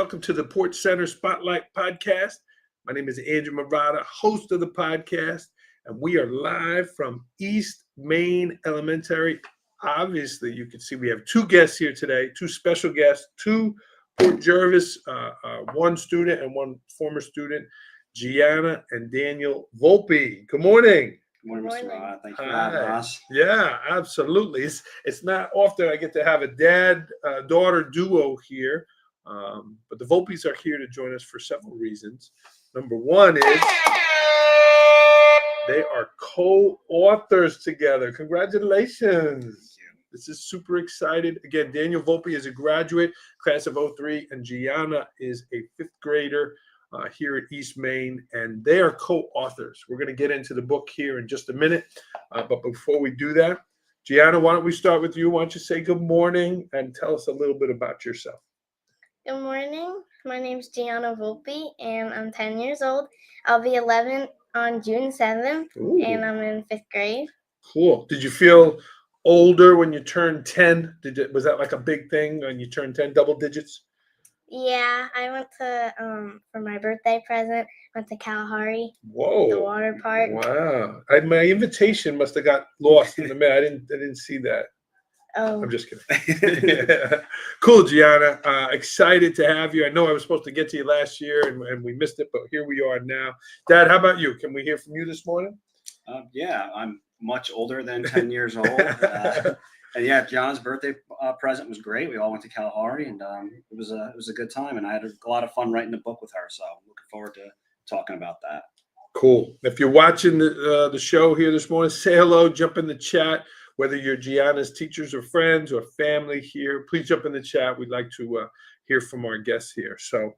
welcome to the Port Center Spotlight Podcast. My name is Andrew Murata, host of the podcast, and we are live from East Main Elementary. Obviously, you can see we have two guests here today, two special guests, two Port Jervis, one student and one former student, Gianna and Daniel Volpe. Good morning. Good morning, Mr. Murata. Thanks for having us. Yeah, absolutely. It's not often I get to have a dad-daughter duo here, but the Volpes are here to join us for several reasons. Number one is they are co-authors together. Congratulations. This is super excited. Again, Daniel Volpe is a graduate, class of 03, and Gianna is a fifth grader here at East Main, and they are co-authors. We're going to get into the book here in just a minute, but before we do that, Gianna, why don't we start with you? Why don't you say good morning and tell us a little bit about yourself? Good morning. My name's Gianna Volpe, and I'm 10 years old. I'll be 11 on June 7th, Ooh. And I'm in fifth grade. Cool. Did you feel older when you turned 10? Was that like a big thing when you turned 10, double digits? Yeah, I went to, for my birthday present, went to Kalahari. Whoa. The water park. Wow. My invitation must have got lost in the mail. I didn't see that. Oh. I'm just kidding. Yeah. Cool, Gianna. Excited to have you. I know I was supposed to get to you last year and we missed it, but here we are now. Dad, how about you? Can we hear from you this morning? Yeah, I'm much older than 10 years old. And yeah, Gianna's birthday present was great. We all went to Kalahari, and it was a good time. And I had a lot of fun writing the book with her. So I'm looking forward to talking about that. Cool. If you're watching the show here this morning, say hello, jump in the chat. Whether you're Gianna's teachers or friends or family here, please jump in the chat. We'd like to hear from our guests here. So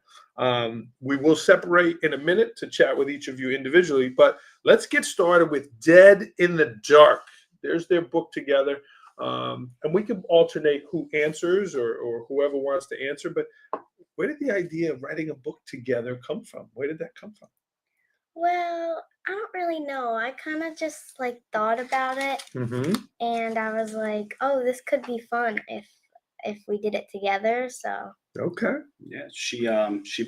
we will separate in a minute to chat with each of you individually, but let's get started with Dead in the Dark. There's their book together. And we can alternate who answers or whoever wants to answer, but where did the idea of writing a book together come from? Where did that come from? Well, I don't really know. I kind of just thought about it, and I was like, "Oh, this could be fun if we did it together." So okay, yeah, she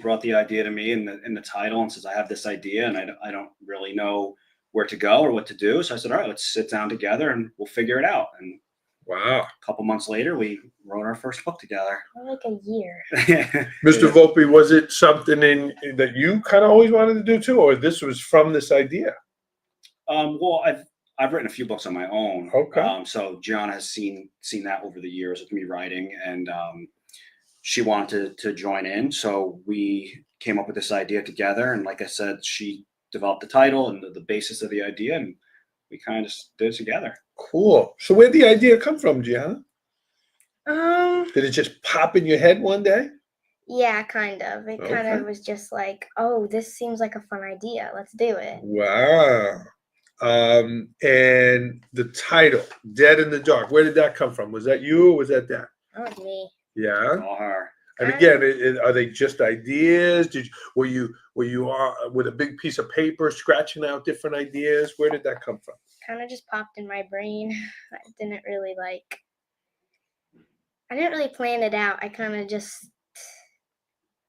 brought the idea to me in the title and says, "I have this idea and I don't really know where to go or what to do." So I said, "All right, let's sit down together and we'll figure it out." And wow, a couple months later, we wrote our first book together. Like a year. Mr. Volpe, was it something that you kind of always wanted to do too, or this was from this idea? Well, I've written a few books on my own. Okay. So Gianna has seen that over the years with me writing, and she wanted to join in. So we came up with this idea together, and like I said, she developed the title and the basis of the idea, and we kind of just did it together. Cool. So where'd the idea come from, Gianna? Did it just pop in your head one day? Yeah, kind of. It kind of was just like, oh, this seems like a fun idea. Let's do it. Wow. And the title, Dead in the Dark, where did that come from? Was that you or was that Dad? Oh, me. Yeah. All her. And again, are they just ideas? Were you with a big piece of paper scratching out different ideas? Where did that come from? Kind of just popped in my brain. I didn't really plan it out. I kind of just.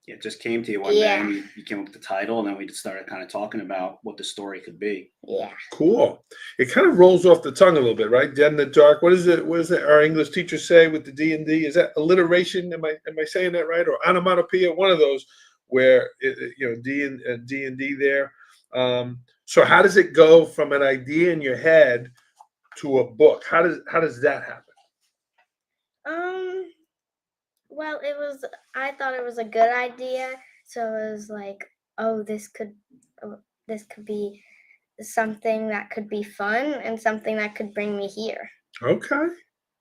Yeah, it just came to you one day, and you came up with the title, and then we just started kind of talking about what the story could be. Yeah. Cool. It kind of rolls off the tongue a little bit, right? Dead in the Dark. What is it? What does our English teacher say with the D&D? Is that alliteration? Am I saying that right? Or onomatopoeia? One of those where D and D there. So how does it go from an idea in your head to a book? How does that happen? Well, I thought it was a good idea, so it was like, oh, this could be something that could be fun and something that could bring me here. Okay.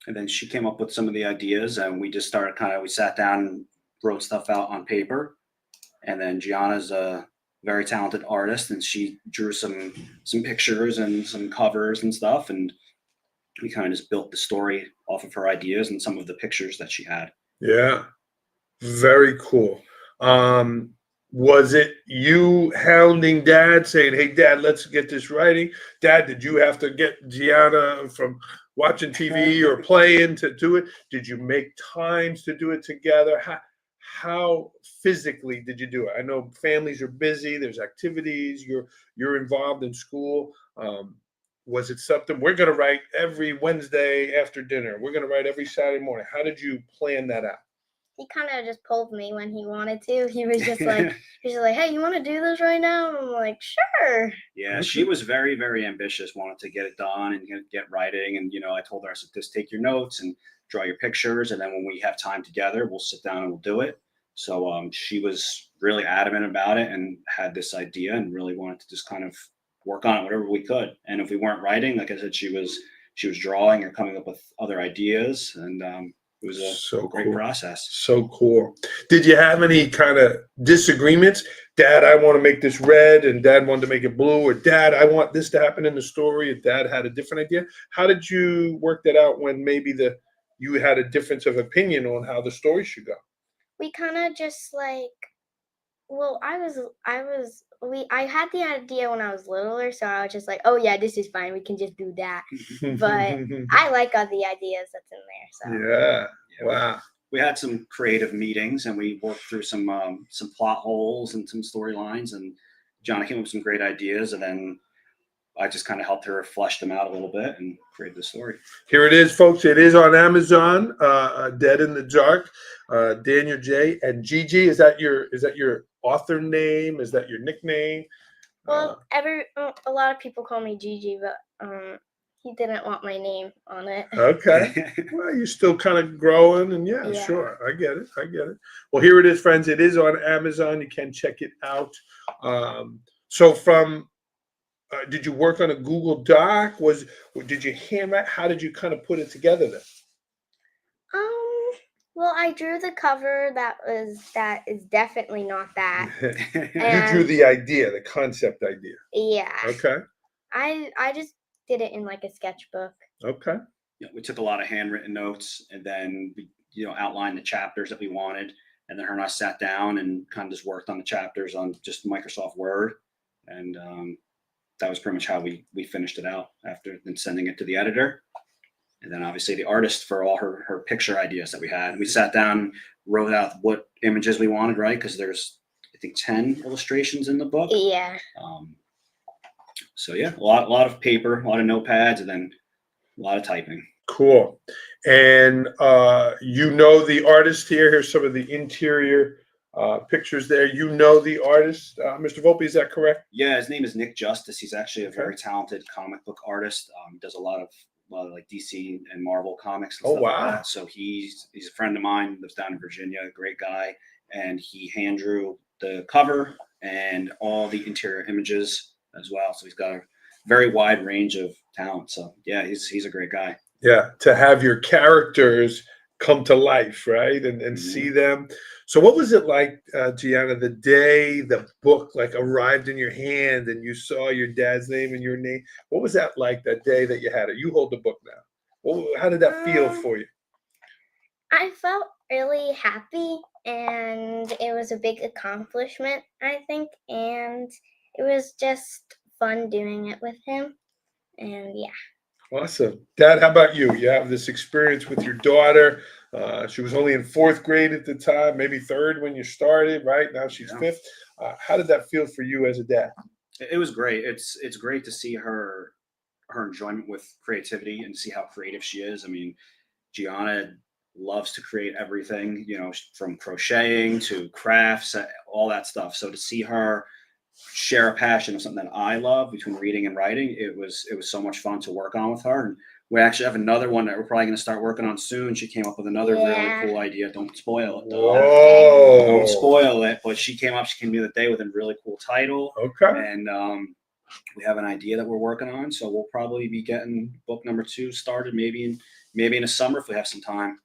And then she came up with some of the ideas, and we just started we sat down and wrote stuff out on paper. And then Gianna's a very talented artist, and she drew some pictures and some covers and stuff, and we kind of just built the story off of her ideas and some of the pictures that she had. Yeah, very cool. Was it you hounding Dad saying, "Hey, Dad, let's get this writing"? Dad, did you have to get Gianna from watching TV or playing to do it? Did you make times to do it together? how physically did you do it? I know families are busy. There's activities. You're involved in school. Was it something we're going to write every Wednesday after dinner? We're going to write every Saturday morning. How did you plan that out? He kind of just pulled me when he wanted to. He was just like, hey, you want to do this right now? And I'm like, sure. Yeah, she Okay. was very, very ambitious, wanted to get it done and get writing. And, I told her, I said, just take your notes and draw your pictures. And then when we have time together, we'll sit down and we'll do it. So she was really adamant about it and had this idea and really wanted to just kind of work on it whatever we could. And if we weren't writing, like I said, she was drawing or coming up with other ideas. And it was a So great cool. process. So cool. Did you have any kind of disagreements? Dad, I want to make this red, and Dad wanted to make it blue, or Dad, I want this to happen in the story, and Dad had a different idea. How did you work that out when maybe you had a difference of opinion on how the story should go? We kind of just like, well, I had the idea when I was littler, so I was just like, oh yeah, this is fine. We can just do that. But I like all the ideas that's in there. So Yeah. Yeah, Wow. we had some creative meetings and we worked through some plot holes and some storylines, and Johnny came up with some great ideas, and then I just kind of helped her flesh them out a little bit and created the story. Here it is, folks. It is on Amazon. Dead in the Dark. Daniel J. and Gigi. Is that your author name? Is that your nickname? well, a lot of people call me Gigi, but he didn't want my name on it. Okay. Well, you're still kind of growing, and yeah, Yeah. sure. I get it. Well, here it is, friends. It is on Amazon. You can check it out. So did you work on a Google Doc? Did you handwrite? How did you kind of put it together then? Well, I drew the cover. That is definitely not that. You drew the idea, the concept idea. Yeah. Okay. I just did it in like a sketchbook. Okay. We took a lot of handwritten notes, and then we, outlined the chapters that we wanted. And then her and I sat down and kind of just worked on the chapters on just Microsoft Word. And that was pretty much how we finished it out after then sending it to the editor. And then obviously the artist for all her picture ideas that we had. We sat down, wrote out what images we wanted, right? Because there's, I think, 10 illustrations in the book. Yeah. So yeah, a lot of paper, a lot of notepads, and then a lot of typing. Cool. And the artist here. Here's some of the interior pictures there. The artist, Mr. Volpe, is that correct? Yeah, his name is Nick Justice. He's actually a very talented comic book artist. Does a lot of like DC and Marvel comics and stuff wow. like that. So he's a friend of mine, lives down in Virginia, a great guy. And he hand drew the cover and all the interior images as well. So he's got a very wide range of talent. So yeah, he's a great guy. Yeah, to have your characters come to life, right? And see them. So what was it like, Gianna, the day the book like arrived in your hand and you saw your dad's name and your name? What was that like that day that you had it? You hold the book now. Well, how did that feel for you? I felt really happy, and it was a big accomplishment, I think, and it was just fun doing it with him. And yeah. Awesome. Dad, how about you? You have this experience with your daughter. She was only in 4th grade at the time, maybe 3rd when you started, right? Now she's 5th. How did that feel for you as a dad? It was great. It's great to see her enjoyment with creativity and see how creative she is. I mean, Gianna loves to create everything, from crocheting to crafts, all that stuff. So to see her share a passion of something that I love between reading and writing, it was so much fun to work on with her. And we actually have another one that we're probably going to start working on soon. She came up with another really cool idea. Don't spoil it, though. Whoa. Don't spoil it. But she came the other day with a really cool title. Okay. And we have an idea that we're working on. So we'll probably be getting book number 2 started maybe in the summer if we have some time.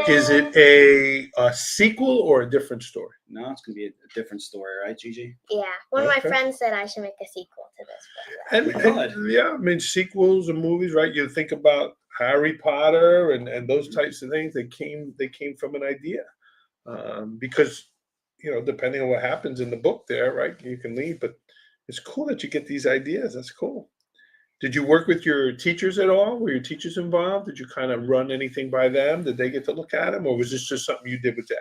Is it a sequel or a different story? No, it's going to be a different story, right, Gigi? Yeah. One of my friends said I should make a sequel to this book. And yeah, I mean, sequels and movies, right? You think about Harry Potter and those types of things. They came from an idea, because depending on what happens in the book, there, right, you can leave. But it's cool that you get these ideas. That's cool. Did you work with your teachers at all? Were your teachers involved? Did you kind of run anything by them? Did they get to look at them, or was this just something you did with Dad?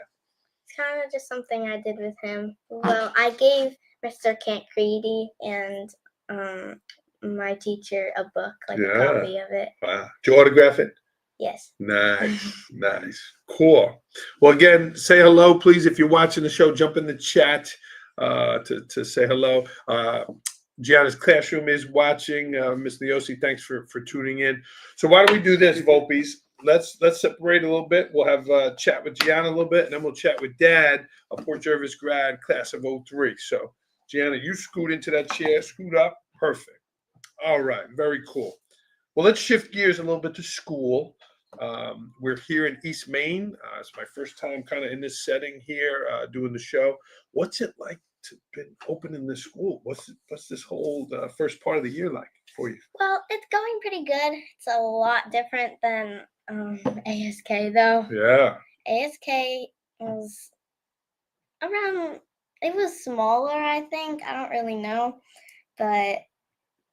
It's kind of just something I did with him. Well, I gave Mr. Cancredi and my teacher a book, like a copy of it. Wow. Did you autograph it? Yes. Nice, nice, cool. Well, again, say hello, please. If you're watching the show, jump in the chat to say hello. Gianna's classroom is watching. Ms. Neosi, thanks for tuning in. So why don't we do this, Volpes? Let's separate a little bit. We'll have a chat with Gianna a little bit, and then we'll chat with Dad, a Port Jervis grad, class of 03. So, Gianna, you scoot into that chair, scoot up. Perfect. All right, very cool. Well, let's shift gears a little bit to school. We're here in East Maine. It's my first time kind of in this setting here doing the show. What's it like to been opening this school? What's this whole first part of the year like for you? Well, it's going pretty good. It's a lot different than ASK though. Yeah. ASK was around. It was smaller, I think. I don't really know, but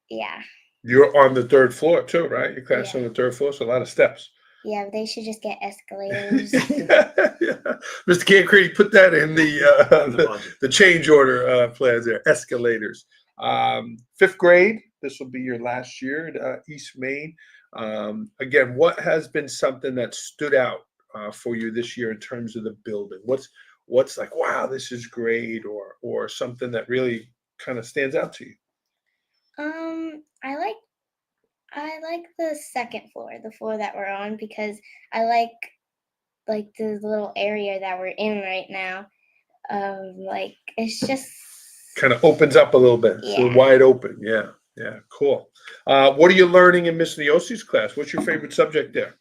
yeah. You're on the third floor too, right? Your class on the third floor, so a lot of steps. Yeah, they should just get escalators. Yeah. Mr. Cancredi, put that in the change order plans there. Escalators. 5th grade. This will be your last year at East Maine. Again, what has been something that stood out for you this year in terms of the building? What's like, wow, this is great, or something that really kind of stands out to you? I like the second floor, the floor that we're on, because I like the little area that we're in right now. Like it's just kind of opens up a little bit. Yeah. So wide open. Yeah. Yeah. Cool. What are you learning in Miss Neosi's class? What's your favorite subject there?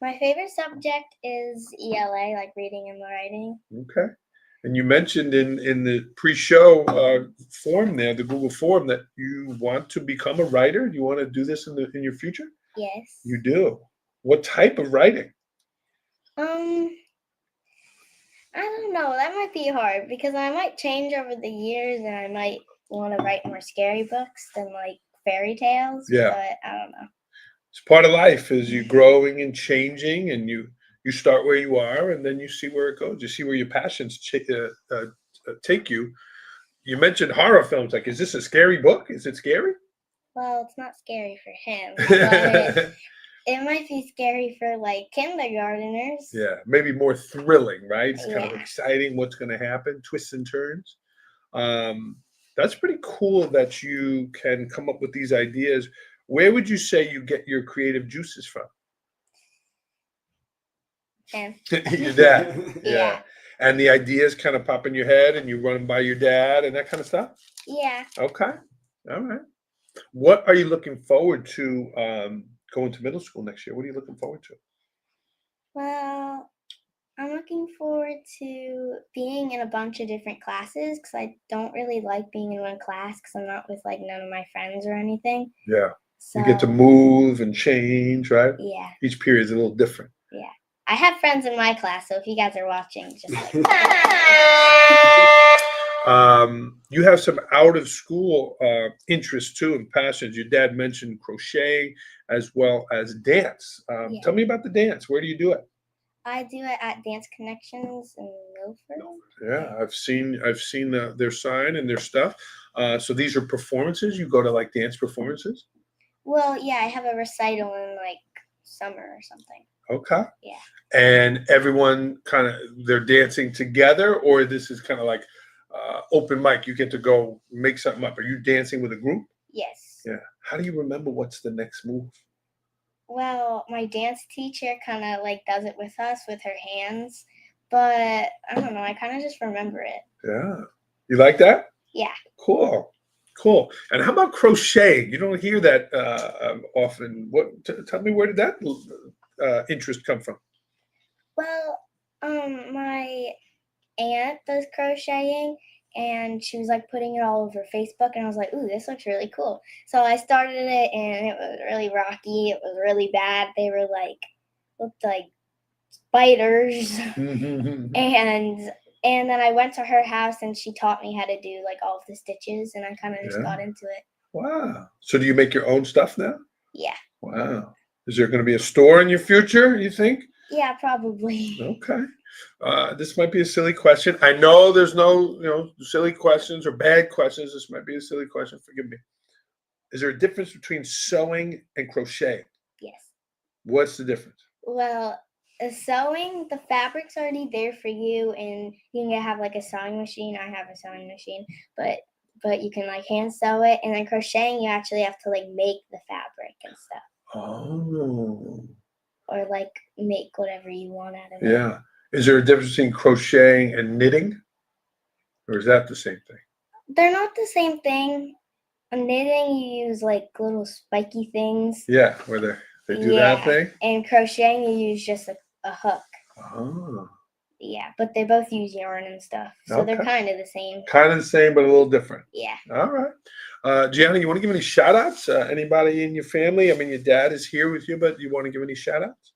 My favorite subject is ELA, like reading and writing. Okay. And you mentioned in the pre-show form there, the Google form, that you want to become a writer. Do you want to do this in your future? Yes. You do. What type of writing? I don't know. That might be hard because I might change over the years, and I might want to write more scary books than like fairy tales. Yeah. But I don't know. It's part of life as you're growing and changing, and you start where you are, and then you see where it goes. You see where your passions take you. You mentioned horror films. Like, is this a scary book? Is it scary? Well, it's not scary for him, but it might be scary for like kindergarteners. Yeah, maybe more thrilling, right? It's kind of Yeah. exciting what's going to happen, twists and turns. That's pretty cool that you can come up with these ideas. Where would you say you get your creative juices from? Your dad. Yeah. And the ideas kind of pop in your head and you run them by your dad and that kind of stuff? Yeah. Okay. All right. What are you looking forward to going to middle school next year? What are you looking forward to? Well, I'm looking forward to being in a bunch of different classes because I don't really like being in one class because I'm not with like none of my friends or anything. Yeah. So, You get to move and change, right? Yeah. Each period is a little different. Yeah. I have friends in my class, so if you guys are watching, just like you have some out of school interests too and passions. Your dad mentioned crochet as well as dance. Yeah. Tell me about the dance. Where do you do it? I do it at Dance Connections in Milford. Yeah, I've seen their sign and their stuff. So these are performances. You go to like dance performances? Well, yeah, I have a recital in like summer or something. Okay. Yeah. And everyone kind of they're dancing together, or this is kind of like open mic. You get to go make something up. Are you dancing with a group? Yes. Yeah. How do you remember what's the next move? Well, my dance teacher kind of like does it with us with her hands, but I don't know. I kind of just remember it. Yeah. You like that? Yeah. Cool. Cool. And how about crochet? You don't hear that often. Tell me, where did that interest come from? Well, my aunt does crocheting, and she was like putting it all over Facebook, and I was like, ooh, this looks really cool. So I started it, and it was really rocky. It was really bad. They were like, looked like spiders. And then I went to her house, and she taught me how to do like all of the stitches, and I kind of just got into it. Wow. So do you make your own stuff now? Yeah. Wow. Is there going to be a store in your future, you think? Yeah, probably. Okay. This might be a silly question. I know there's no, silly questions or bad questions. This might be a silly question. Forgive me. Is there a difference between sewing and crochet? Yes. What's the difference? Well, sewing, the fabric's already there for you, and you can have like a sewing machine. I have a sewing machine, but you can like hand sew it, and then crocheting, you actually have to like make the fabric and stuff, Oh, or like make whatever you want out of it. yeah. Is there a difference between crocheting and knitting? Or is that the same thing? They're not the same thing. Knitting, you use like little spiky things. Yeah, where they do that thing? And crocheting, you use just a hook. Oh. Yeah, but they both use yarn and stuff, so they're Okay. kind of the same. Kind of the same, but a little different. Yeah. All right. Gianna, you want to give any shout outs? Anybody in your family? I mean, your dad is here with you, but you want to give any shout outs?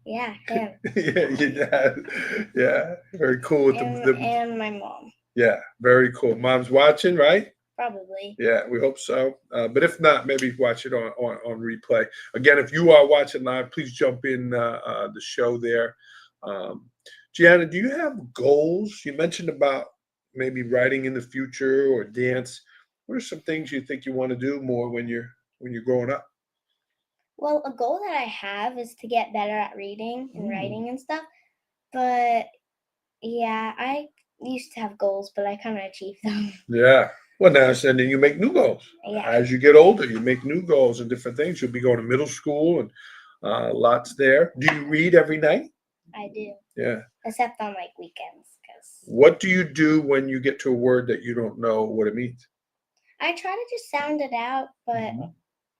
Yeah, him. Yeah, your dad. Yeah, very cool. With and my mom. Yeah, very cool. Mom's watching, right? Probably. Yeah, we hope so. But if not, maybe watch it on replay. Again, if you are watching live, please jump in the show there. Gianna, do you have goals? You mentioned about maybe writing in the future or dance. What are some things you think you want to do more when you're growing up? Well, a goal that I have is to get better at reading and writing and stuff. But yeah, I used to have goals, but I kind of achieved them. Yeah. Well, now and then you make new goals. Yeah. As you get older, you make new goals and different things. You'll be going to middle school and lots there. Do you read every night? I do. Yeah. Except on like weekends, because. What do you do when you get to a word that you don't know what it means? I try to just sound it out, but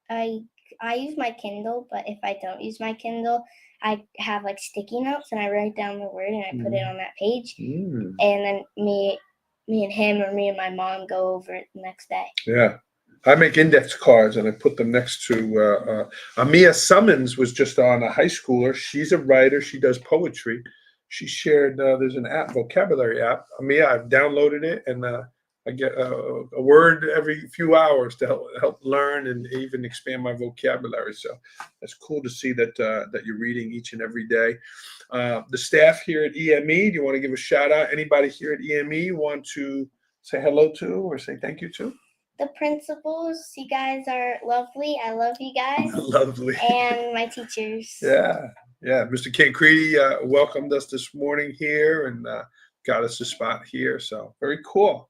I use my Kindle. But if I don't use my Kindle, I have like sticky notes and I write down the word and I put it on that page, and then me and him or me and my mom go over it the next day. Yeah. I make index cards and I put them next to Amia Summons was just on, a high schooler. She's a writer. She does poetry. She shared, there's an app, vocabulary app. Amia, I've downloaded it and I get a word every few hours to help learn and even expand my vocabulary. So that's cool to see that you're reading each and every day. The staff here at EME, do you want to give a shout out? Anybody here at EME you want to say hello to or say thank you to? The principals, you guys are lovely. I love you guys. Lovely. And my teachers. Yeah. Mr. Ken Creedy welcomed us this morning here and got us a spot here. So very cool.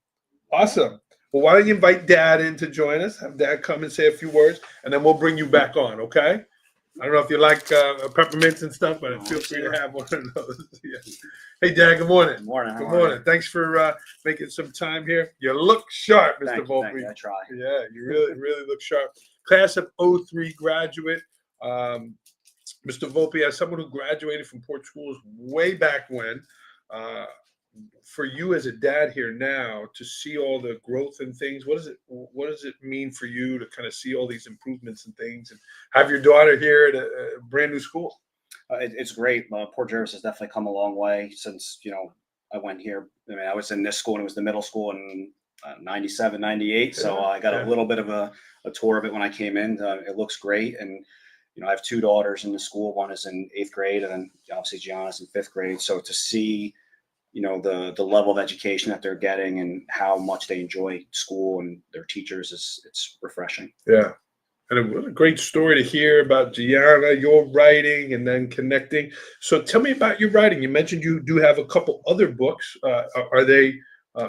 Awesome. Well, why don't you invite Dad in to join us? Have Dad come and say a few words, and then we'll bring you back on, okay? I don't know if you like peppermints and stuff, but feel free to have one of those. Yeah. Hey, Dad, good morning. Good morning. Good morning. Thanks for making some time here. You look sharp, Mr. Volpe. Thank you. I try. Yeah, you really look sharp. Class of 03 graduate. Mr. Volpe, as someone who graduated from Port Schools way back when, for you as a dad here now to see all the growth and things, what does it mean for you to kind of see all these improvements and things and have your daughter here at a brand new school? It's great. Port Jervis has definitely come a long way since, I went here. I mean, I was in this school and it was the middle school in 97, 98. So I got a little bit of a tour of it when I came in. It looks great. And, I have two daughters in the school. One is in 8th grade and then obviously Gianna's in 5th grade. So to see, the level of education that they're getting and how much they enjoy school and their teachers it's refreshing. Yeah. And what a great story to hear about Gianna, your writing and then connecting. So tell me about your writing. You mentioned you do have a couple other books. Are they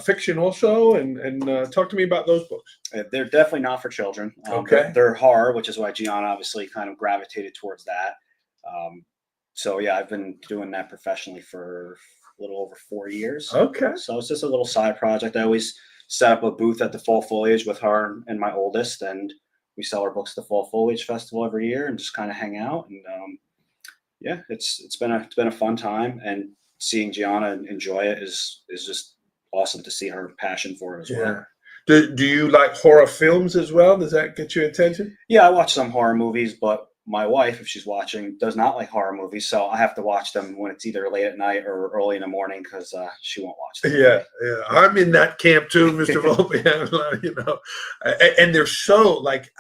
fiction also? And talk to me about those books. They're definitely not for children. Okay. They're horror, which is why Gianna obviously kind of gravitated towards that. So yeah, I've been doing that professionally for a little over 4 years. Okay. So it's just a little side project. I always set up a booth at the Fall Foliage with her and my oldest, and we sell our books at the Fall Foliage Festival every year and just kind of hang out. And yeah, it's been a fun time, and seeing Gianna enjoy it is just awesome to see her passion for it as well. Do you like horror films as well? Does that get your attention? Yeah, I watch some horror movies, but my wife, if she's watching, does not like horror movies, so I have to watch them when it's either late at night or early in the morning because she won't watch them. Yeah, yeah. I'm in that camp too, Mr. Volpe. You know, and they're so like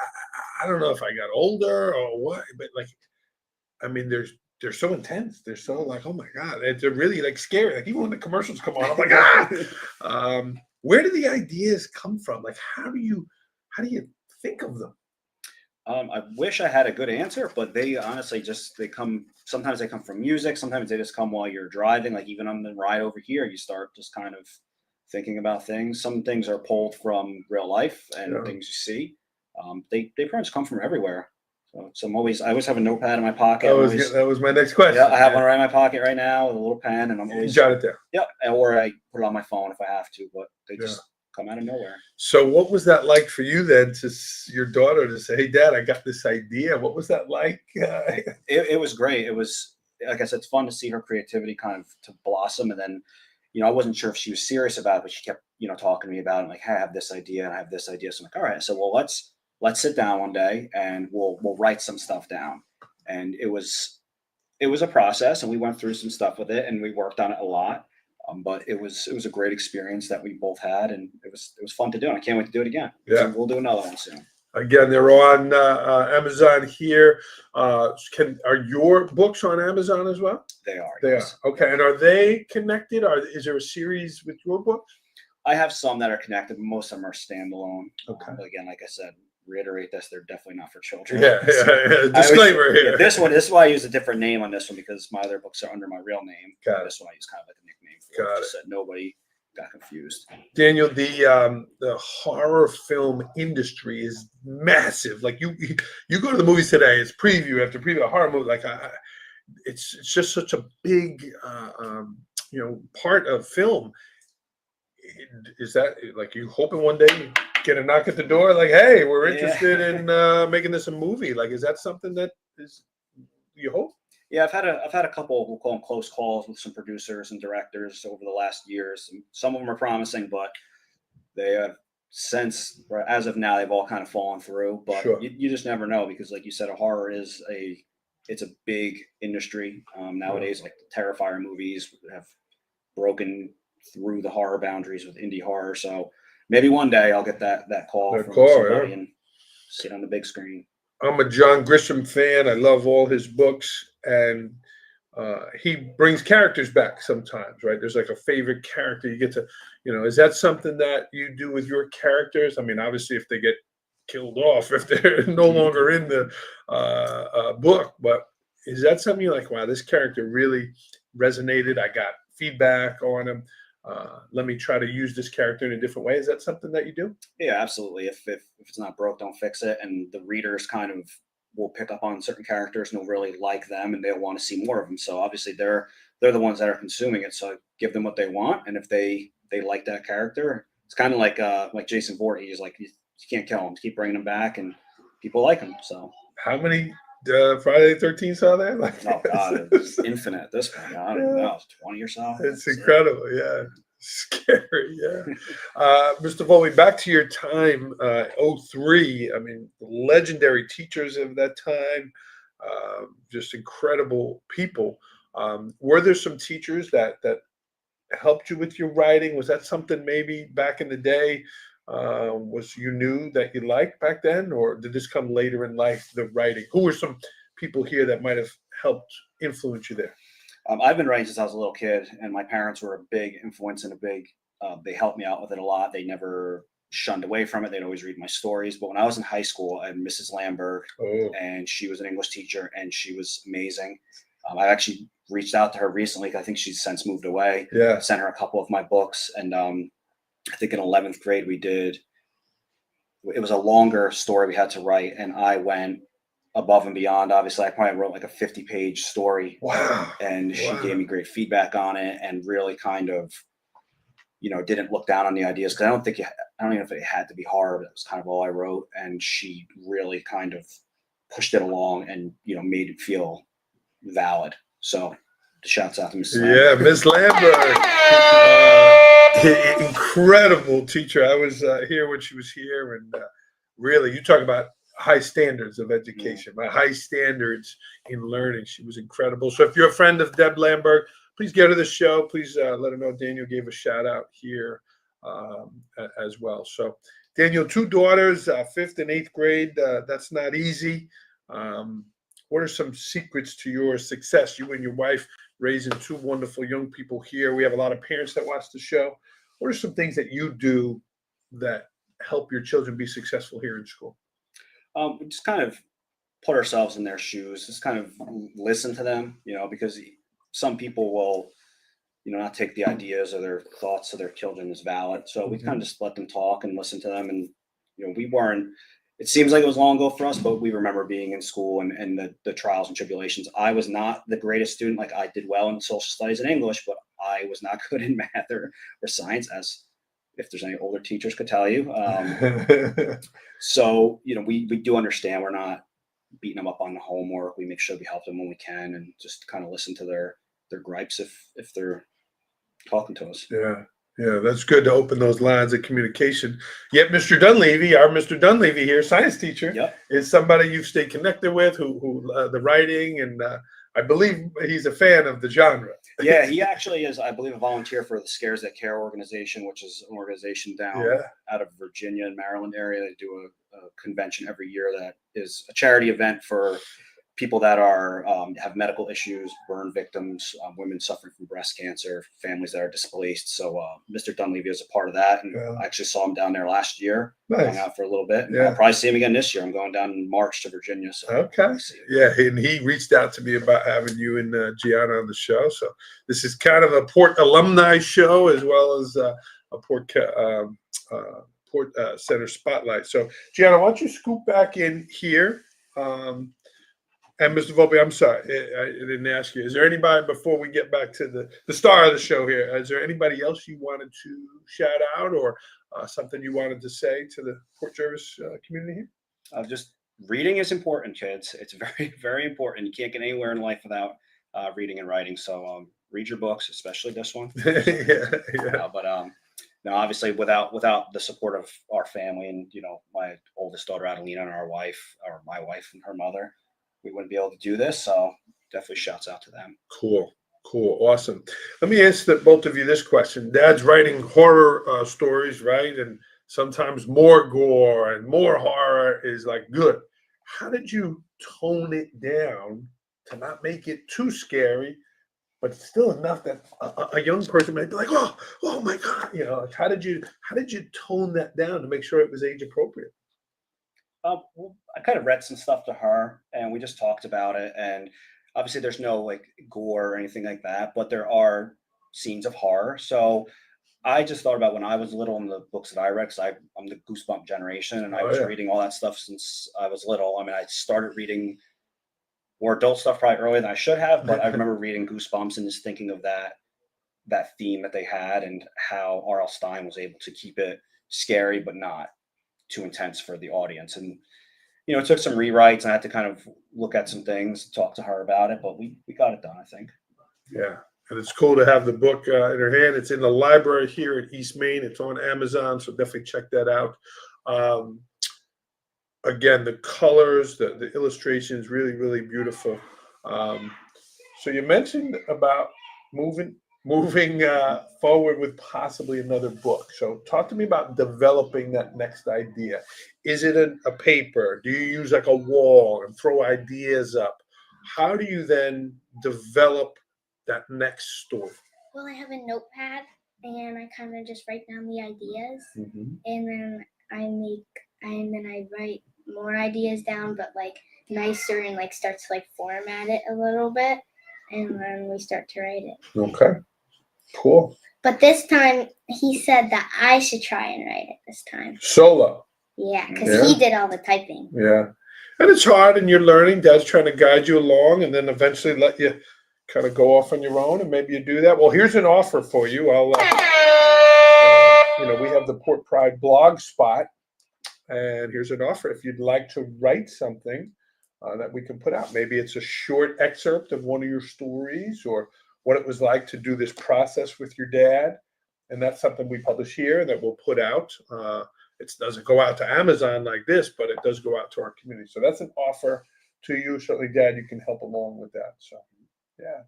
I don't know if I got older or what, but like I mean, they're so intense. They're so like, oh my god, they're really like scary. Like even when the commercials come on, I'm like, ah. Where do the ideas come from? Like, how do you think of them? I wish I had a good answer, but they honestly they come. Sometimes they come from music. Sometimes they just come while you're driving. Like even on the ride over here, you start just kind of thinking about things. Some things are pulled from real life and Yeah. things you see. They pretty much come from everywhere. So I always have a notepad in my pocket. That was my next question. Yeah, I have one right in my pocket right now with a little pen, and I'm You always jot it down. yeah, or I put it on my phone if I have to. But they just come out of nowhere. So what was that like for you then to your daughter to say, hey dad, I got this idea? What was that like? It was great. It was, like I said, it's fun to see her creativity kind of to blossom. And then, I wasn't sure if she was serious about it, but she kept, talking to me about it. Like, hey, I have this idea and I have this idea. So I'm like, all right. So, well, let's sit down one day and we'll write some stuff down. And it was a process, and we went through some stuff with it and we worked on it a lot. But it was a great experience that we both had, and it was fun to do, and I can't wait to do it again. Yeah, so we'll do another one soon. Again, they're on Amazon here. Are your books on Amazon as well? They are. They yes. are. Okay, and are they connected? Is there a series with your books? I have some that are connected, but most of them are standalone. Okay. But again, like I said, reiterate this: they're definitely not for children. Yeah. Disclaimer here. Yeah, this is why I use a different name on this one, because my other books are under my real name. This one I use kind of like a nickname for. Got it. So nobody got confused. Daniel, the horror film industry is massive. Like you go to the movies today, it's preview after preview, a horror movie. Like it's just such a big part of film. Is that like you hoping one day you get a knock at the door like, hey, we're interested in making this a movie? Like, is that something that is you hope? Yeah, I've had a couple, we'll call them close calls with some producers and directors over the last years. And some of them are promising, but they have since, as of now, they've all kind of fallen through. But Sure. you just never know, because like you said, a horror it's a big industry nowadays. Like the Terrifier movies have broken through the horror boundaries with indie horror. So maybe one day I'll get that call from somebody and sit on the big screen. I'm a John Grisham fan. I love all his books, and he brings characters back sometimes, right? There's like a favorite character you get to, is that something that you do with your characters? I mean, obviously if they get killed off, if they're no longer in the book, but is that something you're like, wow, this character really resonated. I got feedback on him. Let me try to use this character in a different way. Is that something that you do? Yeah, absolutely. If it's not broke, don't fix it. And the readers kind of will pick up on certain characters and will really like them, and they'll want to see more of them. So obviously they're the ones that are consuming it. So I give them what they want, and if they like that character, it's kind of like Jason Voorhees. Like you can't kill him. Keep bringing him back, and people like him. So how many Friday the 13th are there? Like, oh God, it's infinite at this point. I don't know, 20 or so. It's incredible, yeah. Scary, yeah. Mr. Volpe, back to your time, 03. I mean, legendary teachers of that time, just incredible people. Were there some teachers that helped you with your writing? Was that something maybe back in the day was you knew that you liked back then, or did this come later in life, the writing? Who were some people here that might have helped influence you there? I've been writing since I was a little kid, and my parents were a big influence and they helped me out with it a lot. They never shunned away from it. They'd always read my stories. But when I was in high school, I had Mrs. Lamberg, and she was an English teacher, and she was amazing. I actually reached out to her recently. I think she's since moved away. Yeah. Sent her a couple of my books, and I think in 11th grade it was a longer story we had to write, and I went above and beyond. Obviously, I probably wrote like a 50-page story. Wow. And she gave me great feedback on it, and really kind of, didn't look down on the ideas, because I don't even know if it had to be hard. It was kind of all I wrote, and she really kind of pushed it along and, made it feel valid. So shouts out to Mrs. Lamberg. Yeah, Miss Lamberg. Incredible teacher. I was here when she was here, and really, you talk about high standards of education, my high standards in learning. She was incredible. So if you're a friend of Deb Lamberg, please get her the show. Please let her know Daniel gave a shout out here as well. So Daniel, 2 daughters, 5th and 8th grade. That's not easy. What are some secrets to your success? You and your wife raising 2 wonderful young people here. We have a lot of parents that watch the show. What are some things that you do that help your children be successful here in school? We just kind of put ourselves in their shoes, just kind of listen to them, because some people will, not take the ideas or their thoughts of their children as valid. So we kind of just let them talk and listen to them. And, we weren't, it seems like it was long ago for us, but we remember being in school and the trials and tribulations. I was not the greatest student. Like, I did well in social studies and English, but I was not good in math or science, as if there's any older teachers could tell you. So, we do understand we're not beating them up on the homework. We make sure we help them when we can and just kind of listen to their gripes if they're talking to us. Yeah, that's good to open those lines of communication. Yet Mr. Dunleavy, our Mr. Dunleavy here, science teacher, is somebody you've stayed connected with, who the writing, and I believe he's a fan of the genre. Yeah, he actually is, I believe, a volunteer for the Scares That Care organization, which is an organization down out of Virginia and Maryland area. They do a convention every year that is a charity event for people that are have medical issues, burn victims, women suffering from breast cancer, families that are displaced. So Mr. Dunleavy is a part of that, and I actually saw him down there last year. Hung out for a little bit. And I'll probably see him again this year. I'm going down in March to Virginia. So and he reached out to me about having you and Gianna on the show. So this is kind of a Port alumni show as well as a Port Center spotlight. So Gianna, why don't you scoop back in here? And Mr. Volpe, I'm sorry, I didn't ask you. Is there anybody, before we get back to the star of the show here, is there anybody else you wanted to shout out, or something you wanted to say to the Port Jervis community here? Just reading is important, kids. It's very, very important. You can't get anywhere in life without reading and writing. So read your books, especially this one. But no, obviously without the support of our family and, my oldest daughter, Adelina, and our wife, or my wife and her mother, we wouldn't be able to do this. So definitely shouts out to them. Cool. Awesome. Let me ask both of you this question. Dad's writing horror stories, right? And sometimes more gore and more horror is like good. How did you tone it down to not make it too scary, but still enough that a young person might be like, oh my God, how did you tone that down to make sure it was age appropriate? Well, I kind of read some stuff to her, and we just talked about it. And obviously, there's no like gore or anything like that, but there are scenes of horror. So I just thought about when I was little in the books that I read, because I'm the Goosebump generation, and I was reading all that stuff since I was little. I mean, I started reading more adult stuff probably earlier than I should have, but I remember reading Goosebumps and just thinking of that theme that they had and how R.L. Stine was able to keep it scary but not too intense for the audience. And it took some rewrites, and I had to kind of look at some things, talk to her about it, but we got it done, I think. Yeah, and it's cool to have the book in her hand. It's in the library here at East Main. It's on Amazon, so definitely check that out. Again, the colors, the illustrations, really, really beautiful. So you mentioned about moving forward with possibly another book. So talk to me about developing that next idea. Is it a paper? Do you use like a wall and throw ideas up? How do you then develop that next story? Well, I have a notepad, and I kind of just write down the ideas, and then I write more ideas down, but like nicer, and like start to like format it a little bit, and then we start to write it. Okay. Cool. But this time, he said that I should try and write it this time. Solo. Yeah, because he did all the typing. Yeah. And it's hard, and you're learning. Dad's trying to guide you along, and then eventually let you kind of go off on your own, and maybe you do that. Well, here's an offer for you. We have the Port Pride blog spot, and here's an offer. If you'd like to write something that we can put out, maybe it's a short excerpt of one of your stories, or what it was like to do this process with your dad. And that's something we publish here that we'll put out It doesn't go out to Amazon like this, but it does go out to our community. So that's an offer to you. Certainly, Dad, you can help along with that. So, yeah.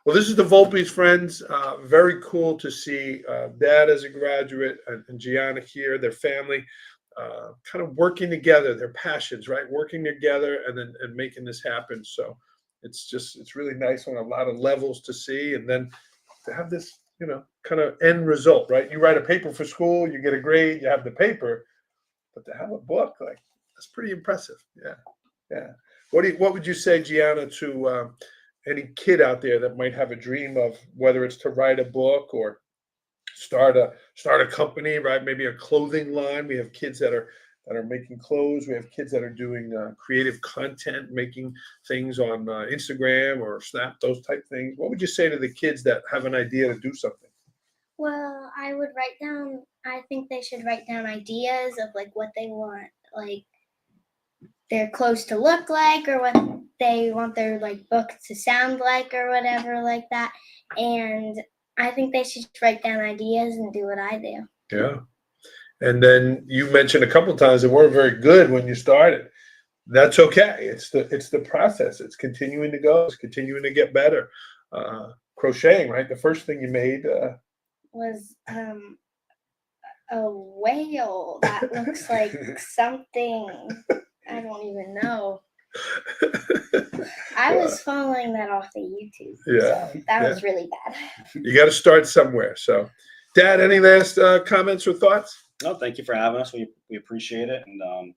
Well, this is the Volpe's, friends. Very cool to see Dad as a graduate and Gianna here, their family, kind of working together, their passions, right? Working together and making this happen. So it's really nice on a lot of levels to see. And then to have this, kind of end result, right? You write a paper for school, you get a grade, you have the paper, but to have a book, like, that's pretty impressive. Yeah. Yeah. What would you say, Gianna, to any kid out there that might have a dream of whether it's to write a book or start a company, right? Maybe a clothing line. We have kids that are making clothes. We have kids that are doing creative content, making things on Instagram or Snap, those type things. What would you say to the kids that have an idea to do something? Well, I think they should write down ideas of like what they want, like their clothes to look like, or what they want their like book to sound like, or whatever like that. And I think they should write down ideas and do what I do. Yeah. And then you mentioned a couple of times it weren't very good when you started. That's okay. It's the process. It's continuing to go. It's continuing to get better. Crocheting, right? The first thing you made Was a whale that looks like something I don't even know. I was following that off of YouTube. Yeah, So that was really bad. You got to start somewhere. So, Dad, any last comments or thoughts? No, thank you for having us. We appreciate it, and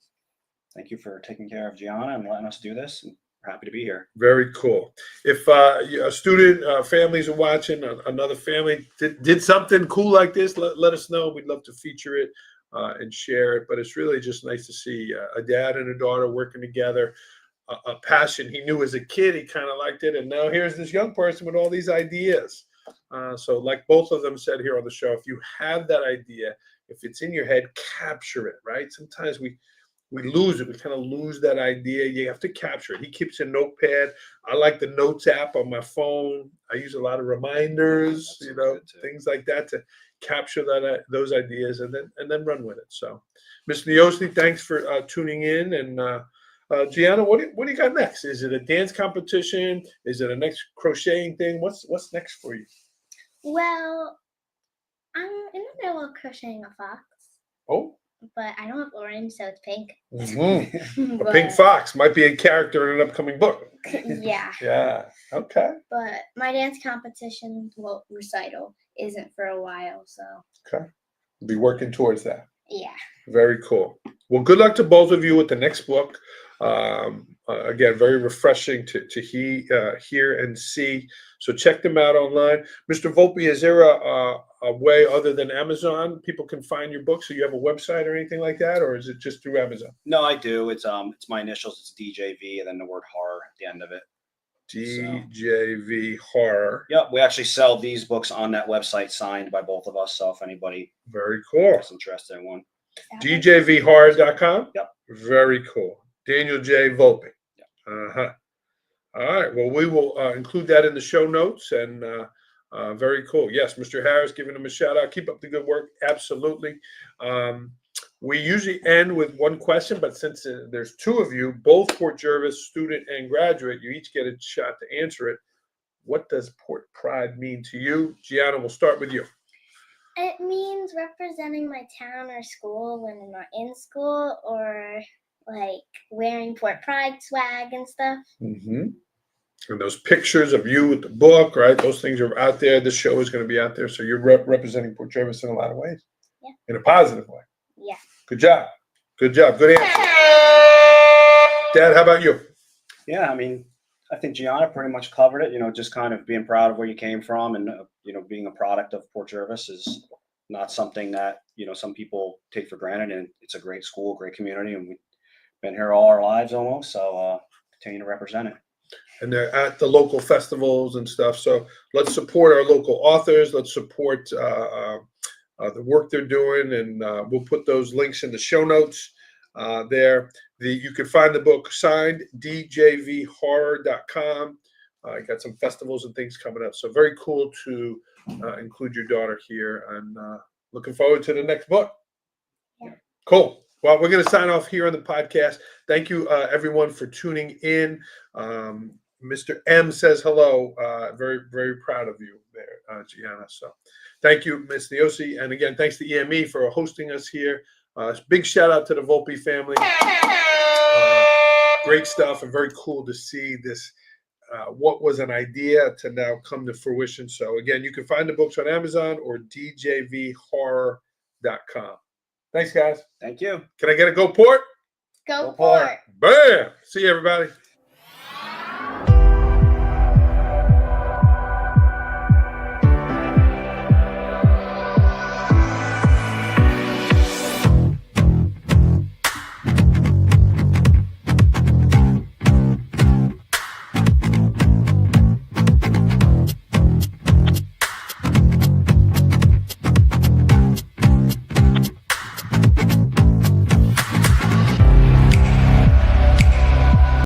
thank you for taking care of Gianna and letting us do this. And we're happy to be here. Very cool. If a student, families are watching, another family did something cool like this, let us know. We'd love to feature it and share it. But it's really just nice to see a dad and a daughter working together, a passion he knew as a kid. He kind of liked it. And now here's this young person with all these ideas. So like both of them said here on the show, if you have that idea, if it's in your head, capture it, right? Sometimes we lose it. We kind of lose that idea. You have to capture it. He keeps a notepad. I like the Notes app on my phone. I use a lot of reminders, things like that to capture those ideas and then run with it. So, Ms. Neosny, thanks for tuning in. And Gianna, what do you got next? Is it a dance competition? Is it a next crocheting thing? What's next for you? Well, I'm in the middle of crocheting a fox. Oh. But I don't have orange, so it's pink. Mm-hmm. A pink fox might be a character in an upcoming book. Yeah. Yeah. Okay. But my dance competition, recital, isn't for a while, so. Okay. We'll be working towards that. Yeah. Very cool. Well, good luck to both of you with the next book. Again, very refreshing to hear and see. So check them out online. Mr. Volpe, is there a way other than Amazon people can find your book? So you have a website or anything like that, or is it just through Amazon? No, I do. It's my initials. It's DJV and then the word horror at the end of it. DJV horror. Yep, we actually sell these books on that website, signed by both of us. So if anybody very cool is interested in one, DJVhorror.com. Yep. Very cool. Daniel J. Volpe. Yep. All right. Well, we will include that in the show notes. And very cool. Yes, Mr. Harris, giving him a shout out. Keep up the good work. Absolutely. We usually end with one question, but since there's two of you, both Port Jervis student and graduate, you each get a shot to answer it. What does Port Pride mean to you? Gianna, we'll start with you. It means representing my town or school when I'm not in school, or like wearing Port Pride swag and stuff. Mm-hmm. And those pictures of you with the book, right? Those things are out there. This show is going to be out there. So you're representing Port Jervis in a lot of ways. Yeah. In a positive way. Yeah. Good job. Good job. Good answer. Dad, how about you? Yeah, I mean, I think Gianna pretty much covered it. Just kind of being proud of where you came from, and being a product of Port Jervis is not something that some people take for granted. And it's a great school, great community, and we've been here all our lives almost. So continue to represent it. And they're at the local festivals and stuff. So let's support our local authors. Let's support the work they're doing, and we'll put those links in the show notes there. You can find the book signed, djvhorror.com. I got some festivals and things coming up. So very cool to include your daughter here, and looking forward to the next book. Yeah. Cool. Well, we're going to sign off here on the podcast. Thank you, everyone, for tuning in. Mr. M says hello. Very, very proud of you there, Gianna. So thank you, Ms. Neosi. And again, thanks to EME for hosting us here. Big shout out to the Volpe family. Great stuff, and very cool to see this. What was an idea to now come to fruition. So again, you can find the books on Amazon or djvhorror.com. Thanks, guys. Thank you. Can I get a go port? Go for for it. it. Bam! See you, everybody.